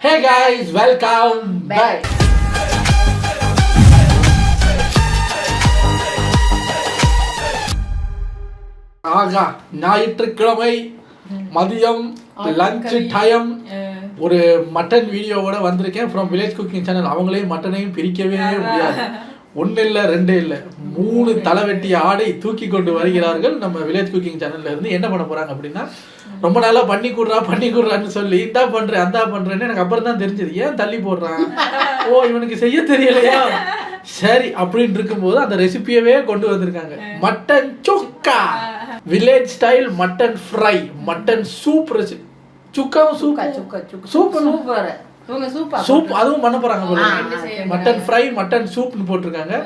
Hey guys, welcome back. ஆகா ஞாயிற்றுக்கிழமை மதியம் லஞ்ச் டைம் ஒரு மட்டன் வீடியோவோட வந்திருக்கேன் ஃப்ரம் வில்லேஜ் குக்கிங் சேனல். அவங்களையும் மட்டனையும் பிரிக்கவே முடியாது. ஒன்று இல்லை ரெண்டு இல்லை 3 தலைவெட்டி ஆடை தூக்கி கொண்டு வருகிறார்கள் நம்ம வில்லேஜ் குக்கிங் சேனல்ல இருந்து. என்ன பண்ண போறாங்க அப்படின்னா, ரொம்ப நாளா பண்ணி கொடுறான்னு சொல்லி இந்தா பண்றேன் அந்தா பண்றேன்னு எனக்கு அப்புறம் தான் தெரிஞ்சது. ஏன் தள்ளி போடுறான், ஓ இவனுக்கு செய்ய தெரியலையா, சரி அப்படின்னு இருக்கும்போது அந்த ரெசிபியவே கொண்டு வந்திருக்காங்க. Mutton chukka, village style mutton fry, mutton soup recipe. சுக்காவும் சூப் அதுவும் பண்ண போறாங்க போல. மட்டன் ஃப்ரை மட்டன் சூப்னு போட்டிருக்காங்க.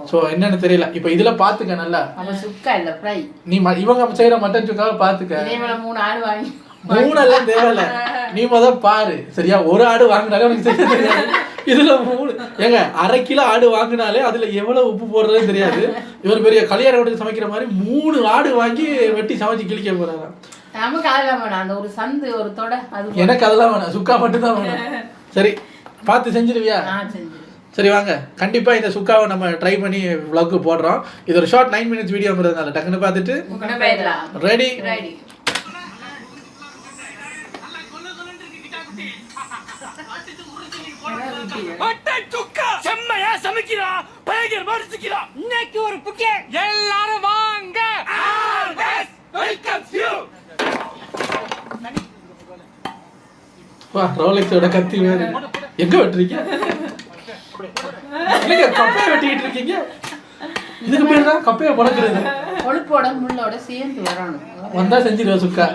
சோ என்னன்னு தெரியல. இப்போ இதுல பாத்துக்க நல்லா. சுக்கா இல்ல ஃப்ரை. நீ இவங்க செய்யற மட்டன் சுக்காவை பாத்துக்க. 3 ஆடு வாங்கி 3 எல்லாம் தேவையில்ல, நீ பாரு சரியா. ஒரு ஆடு வாங்கினாலே உனக்கு செய்ய தெரியாது. இதுல 3 ஏங்க 1/2 கிலோ ஆடு வாங்கினாலே அதுல எவ்வளவு உப்பு போடுறதுன்னு தெரியாது. இவர் பெரிய கல்யாண வீட்டுக்கு சமைக்கிற மாதிரி 3 ஆடு வாங்கி வெட்டி சமைச்சு கிழிக்க போறாங்க. நமக்கு அதெல்லாம் வேணாம், அந்த ஒரு சந்து ஒரு தொட அது எனக்கு அதெல்லாம் வேணாம், சுக்கா மட்டும் தான் வேணும். சரி பார்த்து செஞ்சிருவியா? சரி வாங்க, கண்டிப்பா இந்த சுக்காவை நம்ம ட்ரை பண்ணி vlog போடுறோம். இது ஒரு ஷார்ட் 9 minutes வீடியோங்கிறதுனால டக்குன்னு பார்த்துட்டு ரெடி. மட்டன் சுக்கா செம்மையா சமைக்கிறா, பயங்கரமா ருசிக்கிறா. இன்னைக்கு ஒரு புக்கே எல்லாரும் வாங்க. Welcome you. வா, ரோலெக்ஸோட கத்தி வேறு. எங்க வெட்டுறீங்க? நீங்க கப்பையை வெட்டிட்டு இருக்கீங்க. இதுக்கு பேர் தான் கப்பையை பழக்கிறது. கொழுப்போட முள்ளோட சேர்ந்து வரணும். வந்தா செஞ்சிருவா சுக்கா.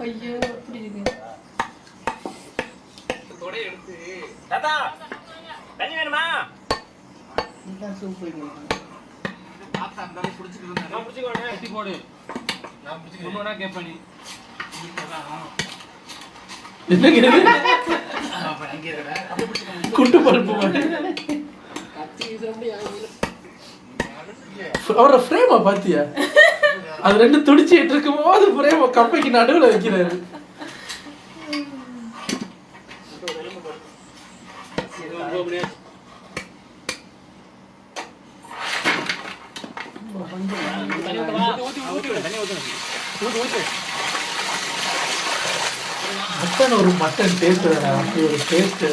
ஐயோ இப்படி இருக்கு. தாத்தா தண்ணி வேணுமா? இதான் சூப் வைக்கணும். குட்டு பல்பு அவரோட ஃப்ரேமை பாத்தியா? அது 2 துடிச்சிட்டு இருக்கும்போது ஃப்ரேமை கப்பைக்கு நடுவில் வைக்கிறாரு. மட்டன் ஒரு மட்டன் டேஸ்ட் வேணா, அப்படி ஒரு டேஸ்ட்.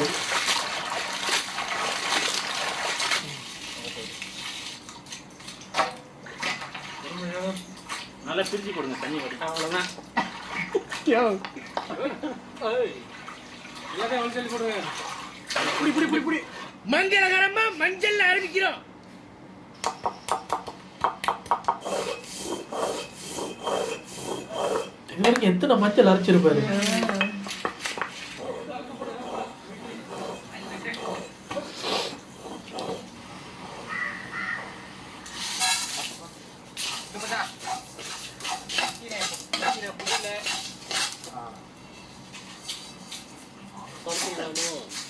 நல்லா பிரிச்சு கொடுங்க தண்ணி வடி. அவ்வளவுதான். எல்லாத்தையும் ஹோல்சேல் போடுங்க. புடி மங்களகரமா மஞ்சள் ஆரம்பிக்கிறோம். இது வரைக்கும் எத்தனை மஞ்சள் அரைச்சிருப்பாரு.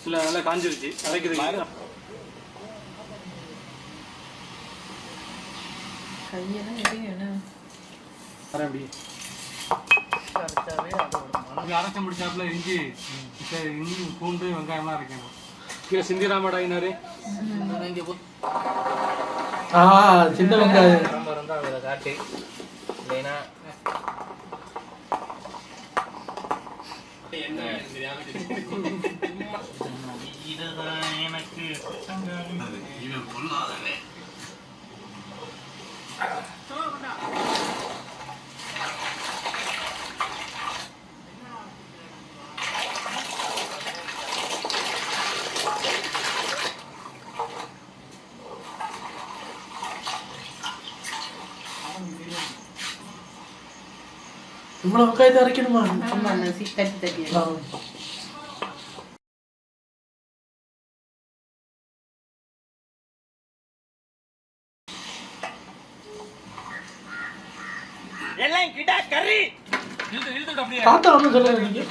இல்ல நல்லா காஞ்சிருச்சு அரைக்குது. கையெல்லாம் எப்படி என்ன அரைச்ச முடிச்சாப்புல இஞ்சி பூண்டு வெங்காயம்லாம் அரைக்கணும். கீழே சிந்திராமடாயினாரு சின்ன வெங்காயம் காட்டு இல்லைன்னா எனக்கு இவ்வளவு வெங்காயத்தை அரைக்கணுமா? தட்டி எல்லாம் கிடா கறி தாத்தா ஒன்றும் சொல்லுங்க.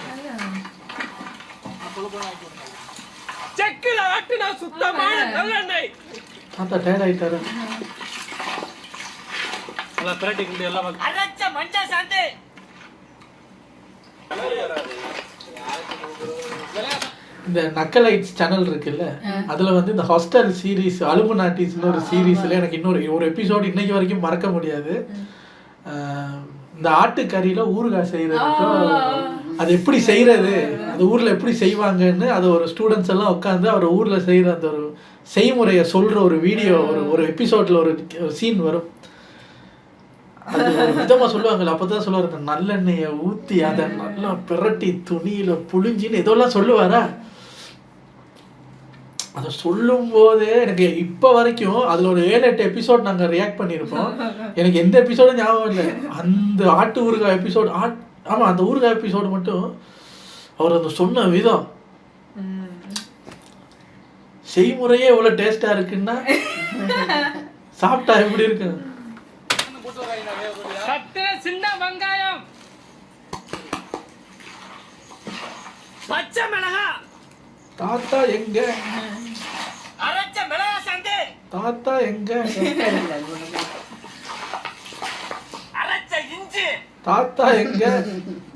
செக்குல ஆட்டுனா சுத்தமான நல்லெண்ணெய். தாத்தா டயர்ட் ஆயிட்டாரு. நல்லா பிரட்டி கிண்டி எல்லாம் அரைச்ச மஞ்சள் சாந்து இந்த நக்கலைட்ஸ் சேனல் இருக்குல்ல, அதுல வந்து இந்த ஹாஸ்டல் சீரீஸ் அலுமினாட்டிஸ்னு ஒரு சீரீஸ்ல எனக்கு ஒரு எபிசோடு இன்னைக்கு வரைக்கும் மறக்க முடியாது. இந்த ஆட்டுக்கறியில ஊறுகாய் செய்யறதுக்கும் அது எப்படி செய்யறது, அது ஊர்ல எப்படி செய்வாங்கன்னு அது ஒரு ஸ்டூடெண்ட்ஸ் எல்லாம் உட்காந்து அவர் ஊர்ல செய்யற அந்த ஒரு செய்முறையை சொல்ற ஒரு வீடியோ, ஒரு எபிசோட்ல ஒரு சீன் வரும். அது விதமா சொல்லுவாங்கல்ல, அப்பதான் சொல்லுவாரு, இந்த நல்லெண்ணெயை ஊத்தி அதை நல்லா பிரட்டி துணியில புழிஞ்சின்னு இதெல்லாம் சொல்லுவாரா. அதை சொல்லும் போதே எனக்கு இப்போ வரைக்கும் அதில் ஒரு 7-8 எபிசோட் நாங்கள் ரியாக்ட் பண்ணியிருப்போம். எனக்கு எந்த எபிசோடும் ஞாபகம் இல்லை. அந்த ஆட்டு ஊறுகாய் எபிசோடு ஆமாம், அந்த ஊறுகாய் எபிசோடு மட்டும் அவர் அந்த சொன்ன விதம், செய்முறையே எவ்வளோ டேஸ்டாக இருக்குன்னா சாப்பிட்டா எப்படி இருக்கு. சின்ன வெங்காயம், பச்சை மிளகா, தாத்தா எங்க, அரைச்ச மிளகா சாந்து, தாத்தா எங்க, அரைச்ச இஞ்சி, தாத்தா எங்க,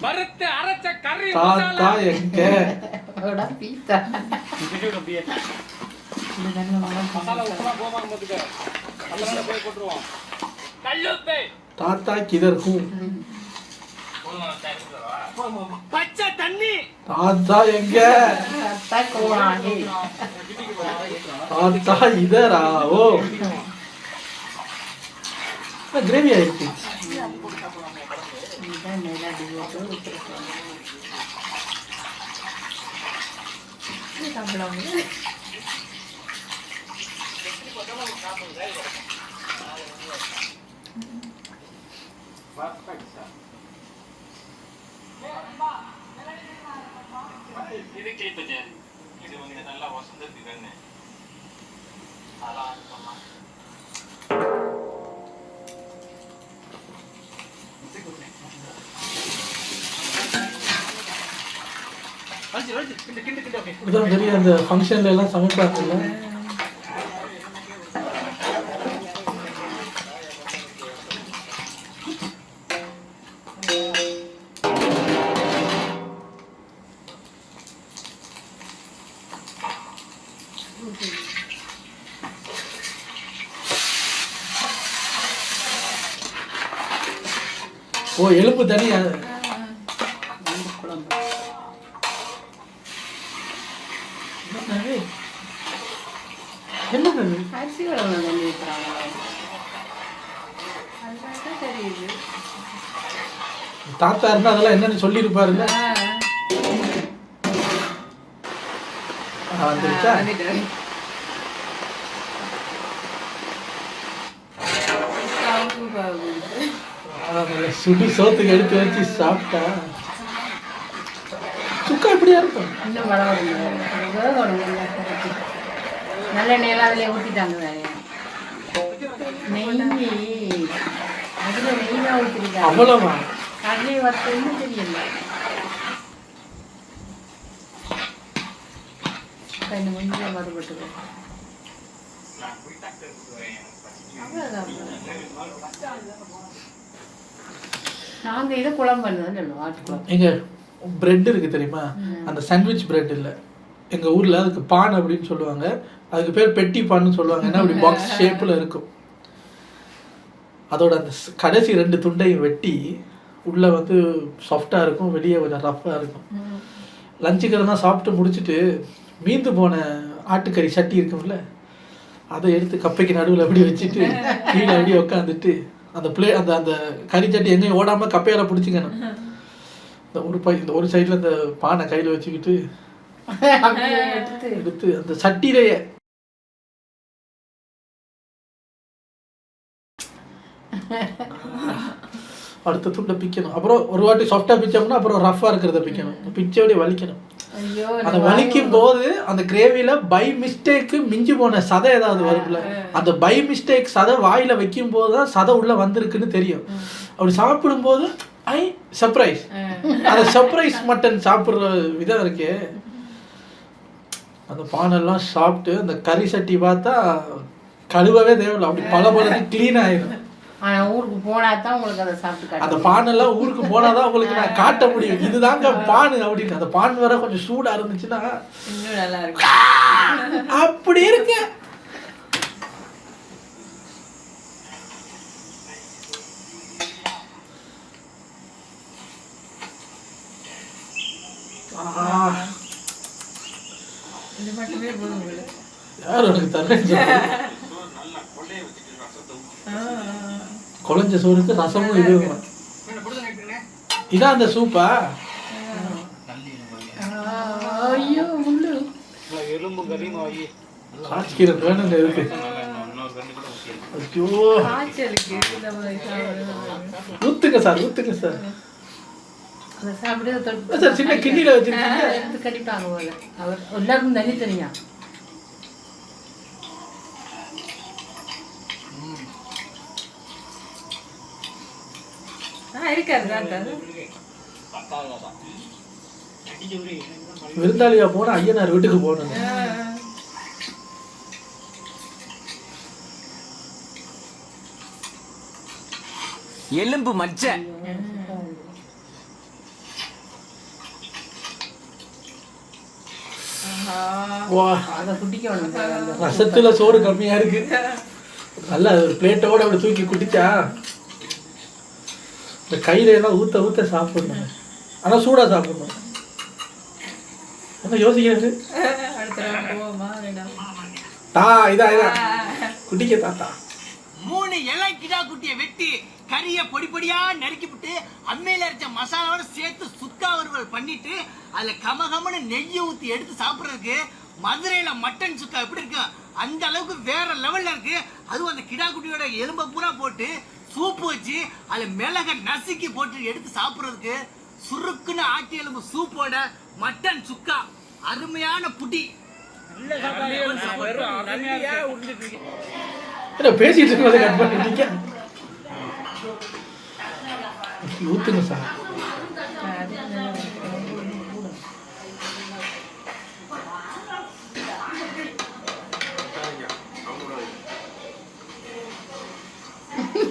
வறுத்து அரைச்ச கறி, தாத்தா எங்க, பீத்தா மசாலா உப்புமா போவாங்க பாத்துக்க, அதனால போய் போட்டுருவோம். கல்லுப்பே, தாத்தா கிதர் ஹூ, பச்சை தண்ணி, தாத்தா எங்க, தாத்தா இதரா. ஓ கிரேவி ஆயிடுச்சு. இது கேட்பேன், இது வந்து நல்லா வசந்தத்துக்கு என்ன அதான் இருக்குமா. இதுதான் பெரிய அந்த ஃபங்க்ஷன்ல எல்லாம் சமைப்பாங்கல்ல. ஓ எலும்பு தனியா என்னது அரிசி வளம் தண்ணி ஊற்றுறாங்க, அதுதான் தெரியுது. தாத்தா இருந்தா அதெல்லாம் என்னன்னு சொல்லியிருப்பாருல்ல. வந்துருச்சா? சுடி சோத்துக்கு எடுத்து வச்சு சாப்பிட்டா சுக்கா எப்படியா இருக்கும். இன்னும் நல்லெண்ணெயெல்லாம் அதில் ஊற்றிட்டாங்க வேற நெய், அதில் நெய்யாக ஊற்றிருக்காங்க. அவ்வளவா? கடலை வறுத்ததுன்னு தெரியல. இன்னும் கொஞ்சம் மறுபட்டு நாங்கள் இதை குழம்பு பண்ணுதான் சொல்லுவோம், ஆட்டு குழம்பு. எங்க பிரெட் இருக்கு தெரியுமா, அந்த சாண்ட்விச் பிரெட் இல்லை எங்கள் ஊரில், அதுக்கு பான் அப்படின்னு சொல்லுவாங்க. அதுக்கு பேர் பெட்டி பான்னு சொல்லுவாங்க. ஏன்னா அப்படி பாக்ஸ் ஷேப்பில் இருக்கும். அதோட அந்த கடைசி 2 துண்டையும் வெட்டி உள்ளே வந்து சாஃப்டாக இருக்கும், வெளியே கொஞ்சம் ரஃப்பாக இருக்கும். லஞ்சுக்கு தான் சாப்பிட்டு முடிச்சுட்டு மீந்து போன ஆட்டுக்கறி சட்டி இருக்கும்ல, அதை எடுத்து கப்பைக்கு நடுவில் அப்படி வச்சுட்டு கீழே அப்படியே உட்காந்துட்டு அந்த அந்த அந்த கறி சட்டி எங்கேயும் ஓடாமல் கப்பையால் பிடிச்சிக்கணும். இந்த ஒரு சைடில் அந்த பானை கையில் வச்சுக்கிட்டு எடுத்து அந்த சட்டியிலேயே அடுத்த துண்டை பிக்கணும். அப்புறம் ஒரு வாட்டி சாஃப்டாக பிச்சோம்னா அப்புறம் ரஃப்பாக இருக்கிறத பிக்கணும். பிச்சோடய வலிக்கணும். அந்த வலிக்கும் போது அந்த கிரேவியில பை மிஸ்டேக்கு மிஞ்சி போன சதை ஏதாவது வரும்ல, அந்த பை மிஸ்டேக் சதை வாயில வைக்கும் போதுதான் சதை உள்ள வந்திருக்குன்னு தெரியும். அப்படி சாப்பிடும் போது ஐ சர்ப்ரைஸ். அந்த சர்ப்ரைஸ் மட்டன் சாப்பிட்ற விதம் இருக்கே, அந்த பானெல்லாம் சாப்பிட்டு அந்த கறி சட்டி பார்த்தா கழுவவே தேவையில்லை, அப்படி பல கிளீன் ஆயிடும். ஆனா ஊருக்கு போனா தான் உங்களுக்கு அதை சாப்பிட்டு அந்த காட்டுவோம். பானெல்லாம் ஊருக்கு போனாதான் உங்களுக்கு நான் காட்ட முடியும் இதுதாங்க பானு அப்படின்னு. அந்த பான் வேற கொஞ்சம் சூடா இருந்துச்சுன்னா இன்னும் நல்லா இருக்கும். அப்படி இருக்க. இது மட்டுமே போதும் போல. யார் உனக்கு தரேன்னு நல்லா கொள்ளைய வச்சுட்டு ரசத்தை ஊத்தி. குழஞ்ச சோறுக்கு ரசமும் இது என்ன புடுங்க எடுத்துக்கண்ணே. இதான் அந்த சூப்பா. ஐயோ முள்ளு. எலும்பு கறியும் வாங்கி காய்ச்சிக்கிறது வேணுங்க இருக்கு. இன்னொரு கண்ணு கூட ஊத்தி. ஐயோ காய்ச்சலுக்கு இந்த மாதிரி சாப்பிடணும். ஊத்துங்க சார் ஊத்துங்க சார். அதை சாப்பிட்டு தொட்டு சார் சின்ன கிண்ணில வச்சிருக்கீங்க. எடுத்து கடிப்பாங்க போல. அவர் எல்லாருக்கும் தனித்தனியா. இருக்காது தான் விருந்தாளியா போனா ஐயனார் வீட்டுக்கு போகணும். எலும்பு மச்ச வா அதை குட்டிக்கணும். ரசத்துல சோறு கம்மியா இருக்கு. நல்லா ஒரு பிளேட்டோட அப்படி தூக்கி குடிச்சா இந்த கையில எல்லாம் ஊத்த ஊத்த சாப்பிடணும். ஆனா சூடா சாப்பிடணும். என்ன யோசிக்கிறது? அடுத்த நாள் போவோமா வேண்டாம். இதா குட்டிக்க தாத்தா. 3 இலை கிடா குட்டியை வெட்டி கறியை பொடி பொடியா நறுக்கி விட்டு அம்மையில அரைச்ச மசாலாவோட சேர்த்து சுக்கா வறுவல் பண்ணிட்டு அதுல கமகமன்னு நெய்யை ஊத்தி எடுத்து சாப்பிடுறதுக்கு மதுரையில மட்டன் சுக்கா எப்படி இருக்கு அந்த அளவுக்கு வேற லெவல்ல இருக்கு. அதுவும் அந்த கிடா குட்டியோட எலும்பை பூரா போட்டு சூப்பு வச்சு அதுல மிளக நசுக்கி போட்டு எடுத்து சாப்பிடுறதுக்கு சுருக்குன்னு ஆட்டி எலும்பு சூப்போட மட்டன் சுக்கா அருமையான புடி. என்ன பேசிட்டு இருக்கிறத கட் பண்ணிட்டீங்க? ஊத்துங்க சார்.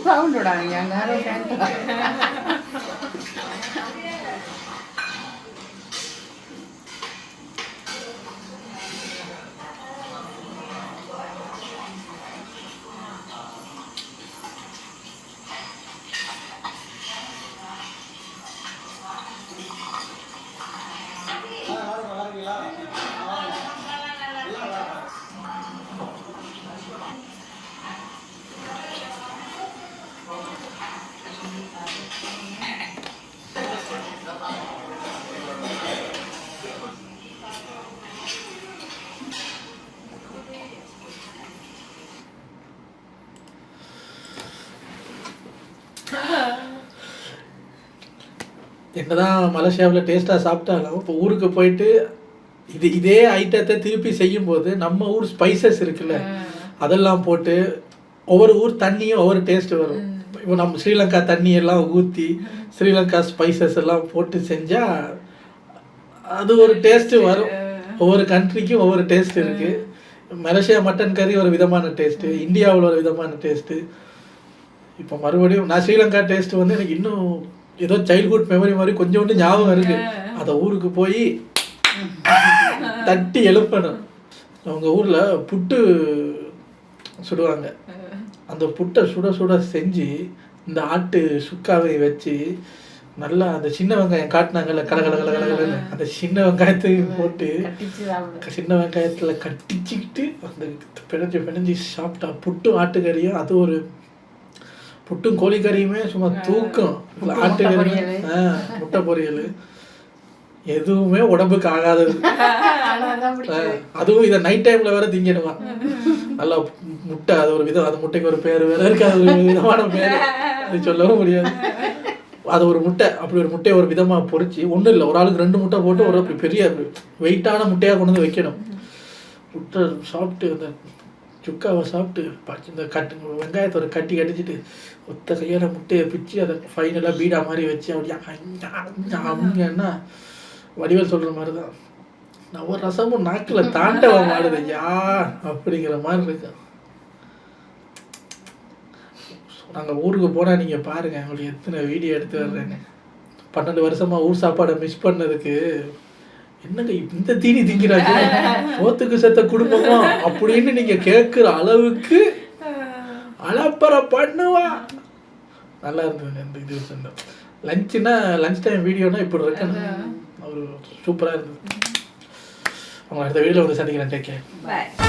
சவுண்ட் விடாதீங்க அங்க யாரோ கேட்கலாம். என்னதான் மலேசியாவில் டேஸ்ட்டாக சாப்பிட்டாலும் இப்போ ஊருக்கு போயிட்டு இதே ஐட்டத்தை திருப்பி செய்யும்போது நம்ம ஊர் ஸ்பைசஸ் இருக்குல்ல அதெல்லாம் போட்டு ஒவ்வொரு ஊர் தண்ணியும் ஒவ்வொரு டேஸ்ட் வரும். இப்போ நம்ம ஸ்ரீலங்கா தண்ணி எல்லாம் ஊற்றி ஸ்ரீலங்கா ஸ்பைசஸ் எல்லாம் போட்டு செஞ்சால் அது ஒரு டேஸ்ட்டு வரும். ஒவ்வொரு கண்ட்ரிக்கும் ஒவ்வொரு டேஸ்ட் இருக்குது. மலேசியா மட்டன் கறி ஒரு விதமான டேஸ்ட்டு, இந்தியாவில் ஒரு விதமான டேஸ்ட்டு. இப்போ மறுபடியும் நான் ஸ்ரீலங்கா டேஸ்ட் வந்து எனக்கு இன்னும் ஏதோ சைல்ட்ஹுட் மெமரி மாதிரி கொஞ்சோண்டு ஞாபகம் இருக்கு. அதை ஊருக்கு போய் தட்டி எழுப்பணும். அவங்க ஊர்ல புட்டு சுடுவாங்க. அந்த புட்டை சுட சுட செஞ்சு இந்த ஆட்டு சுக்காவை வச்சு நல்லா அந்த சின்ன வெங்காயம் காட்டினாங்கல்ல கலகலகலகலன்னு அந்த சின்ன வெங்காயத்தையும் போட்டு சின்ன வெங்காயத்துல கட்டிச்சுக்கிட்டு அந்த பிணைஞ்சு சாப்பிட்டா புட்டு ஆட்டுக்கறியும் அது ஒரு புட்டும் கோழிக்கறியுமே சும்மா தூக்கம். ஆட்டுக்கறி முட்டை பொரியல் எதுவுமே உடம்புக்கு ஆகாதது. அதுவும் இதை நைட் டைம்ல வேற திங்கணுமா. நல்லா முட்டை அது ஒரு விதம். அது முட்டைக்கு ஒரு பேர் வேற இருக்கு. அது ஒரு விதமான பேர், அது சொல்லவும் முடியாது. அது ஒரு முட்டை, அப்படி ஒரு முட்டையை ஒரு விதமா பொறிச்சு ஒன்றும் இல்லை ஒரு ஆளுக்கு 2 முட்டை போட்டு ஒரு அப்படி பெரிய வெயிட்டான முட்டையாக கொண்டு வந்து வைக்கணும். முட்டை சாப்பிட்டு அந்த சுக்காவை சாப்பிட்டு இந்த வெங்காயத்தை ஒரு கட்டி கட்டிச்சிட்டு ஒத்த கையால் முட்டையை பிச்சு அதை ஃபைனலாக பீடா மாதிரி வச்சு அப்படின்னா வடிவேல் சொல்கிற மாதிரி தான் நான் ஒரு ரசமும் நாக்கில் தாண்டவம் ஆடுது ஐயா அப்படிங்கிற மாதிரி இருக்கு. நாங்கள் ஊருக்கு போனால் நீங்கள் பாருங்கள் உங்களுக்கு எத்தனை வீடியோ எடுத்து வர்றேன்னு. 12 வருஷமாக ஊர் சாப்பாடை மிஸ் பண்ணதுக்கு என்னங்க இந்த தீனி திங்கிறாங்க சோத்துக்கு செத்த குடும்பமா அப்படின்னு நீங்கள் கேட்குற அளவுக்கு அலப்பறை பண்ணுவா. நல்லா இருந்தது அந்த இது சொன்னோம். லஞ்ச் டைம் வீடியோனா இப்படி இருக்கணும். ஒரு சூப்பராக இருந்தது. அவங்க அடுத்த வீடியோவில் வந்து சந்திக்கிறேன். Take care. பாய்.